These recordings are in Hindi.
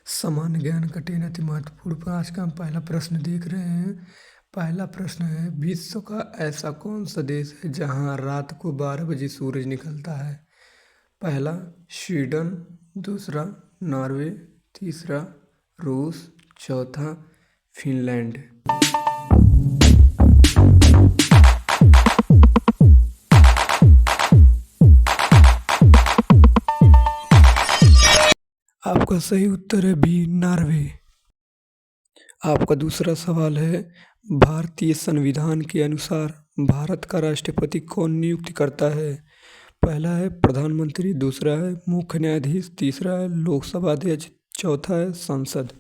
सामान्य ज्ञान का 10 अति महत्वपूर्ण। आज का हम पहला प्रश्न देख रहे हैं। पहला प्रश्न है, विश्व का ऐसा कौन सा देश है जहां रात को 12 बजे सूरज निकलता है? पहला स्वीडन, दूसरा नॉर्वे, तीसरा रूस, चौथा फिनलैंड। आपका सही उत्तर है बी, नॉर्वे। आपका दूसरा सवाल है, भारतीय संविधान के अनुसार भारत का राष्ट्रपति कौन नियुक्त करता है? पहला है प्रधानमंत्री, दूसरा है मुख्य न्यायाधीश, तीसरा है लोकसभा अध्यक्ष, चौथा है संसद।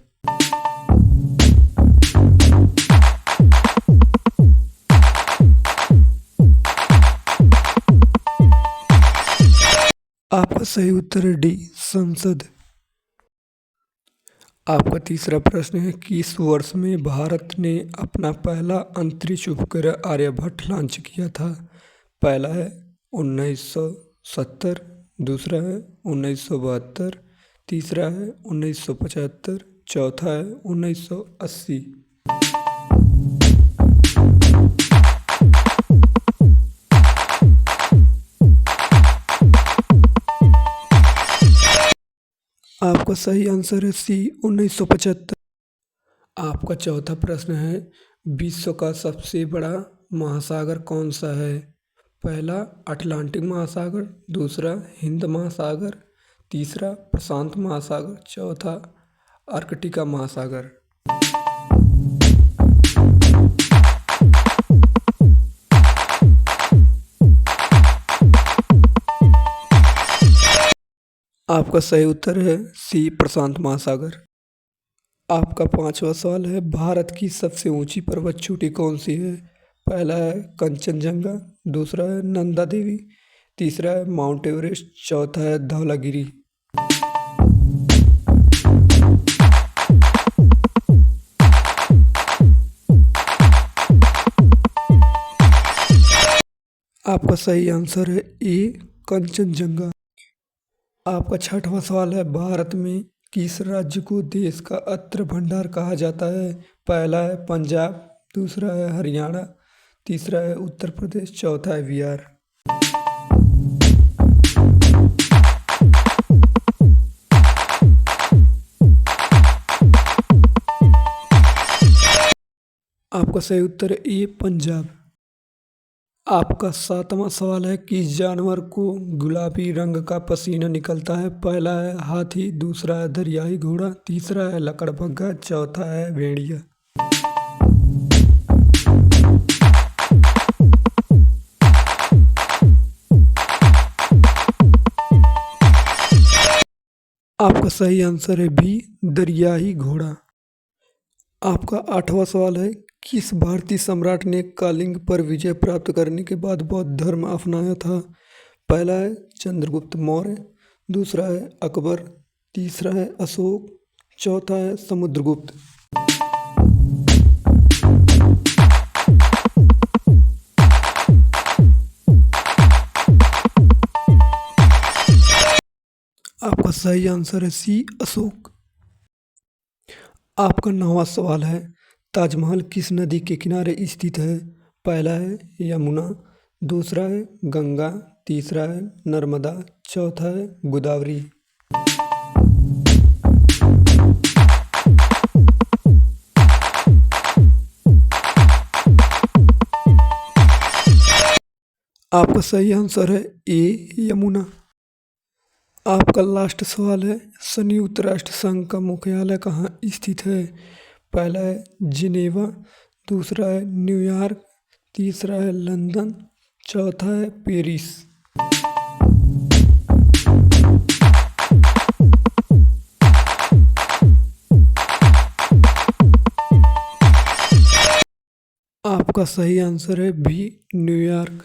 आपका सही उत्तर है डी, संसद। आपका तीसरा प्रश्न है, किस वर्ष में भारत ने अपना पहला अंतरिक्ष उपग्रह आर्यभट्ट लॉन्च किया था? पहला है 1970, दूसरा है 1972, तीसरा है 1975, चौथा है 1980। आपका सही आंसर है सी, 1975। आपका चौथा प्रश्न है, विश्व का सबसे बड़ा महासागर कौन सा है? पहला अटलांटिक महासागर, दूसरा हिंद महासागर, तीसरा प्रशांत महासागर, चौथा आर्कटिका महासागर। आपका सही उत्तर है सी, प्रशांत महासागर। आपका पांचवा सवाल है, भारत की सबसे ऊंची पर्वत चोटी कौन सी है? पहला है कंचनजंगा, दूसरा है नंदा देवी, तीसरा है माउंट एवरेस्ट, चौथा है धौलागिरी। आपका सही आंसर है ए, कंचनजंगा। आपका छठवां सवाल है, भारत में किस राज्य को देश का अन्न भंडार कहा जाता है? पहला है पंजाब, दूसरा है हरियाणा, तीसरा है उत्तर प्रदेश, चौथा है बिहार। आपका सही उत्तर है ए, पंजाब। आपका सातवां सवाल है, किस जानवर को गुलाबी रंग का पसीना निकलता है? पहला है हाथी, दूसरा है दरियाई घोड़ा, तीसरा है लकड़बग्घा, चौथा है भेड़िया। आपका सही आंसर है बी, दरियाई घोड़ा। आपका आठवां सवाल है, किस भारतीय सम्राट ने कलिंग पर विजय प्राप्त करने के बाद बौद्ध धर्म अपनाया था? पहला है चंद्रगुप्त मौर्य, दूसरा है अकबर, तीसरा है अशोक, चौथा है समुद्रगुप्त। आपका सही आंसर है सी, अशोक। आपका नौवां सवाल है, ताजमहल किस नदी के किनारे स्थित है? पहला है यमुना, दूसरा है गंगा, तीसरा है नर्मदा, चौथा है गोदावरी। आपका सही आंसर है ए, यमुना। आपका लास्ट सवाल है, संयुक्त राष्ट्र संघ का मुख्यालय कहाँ स्थित है? पहला है जिनेवा, दूसरा है न्यूयॉर्क, तीसरा है लंदन, चौथा है पेरिस। आपका सही आंसर है बी, न्यूयॉर्क।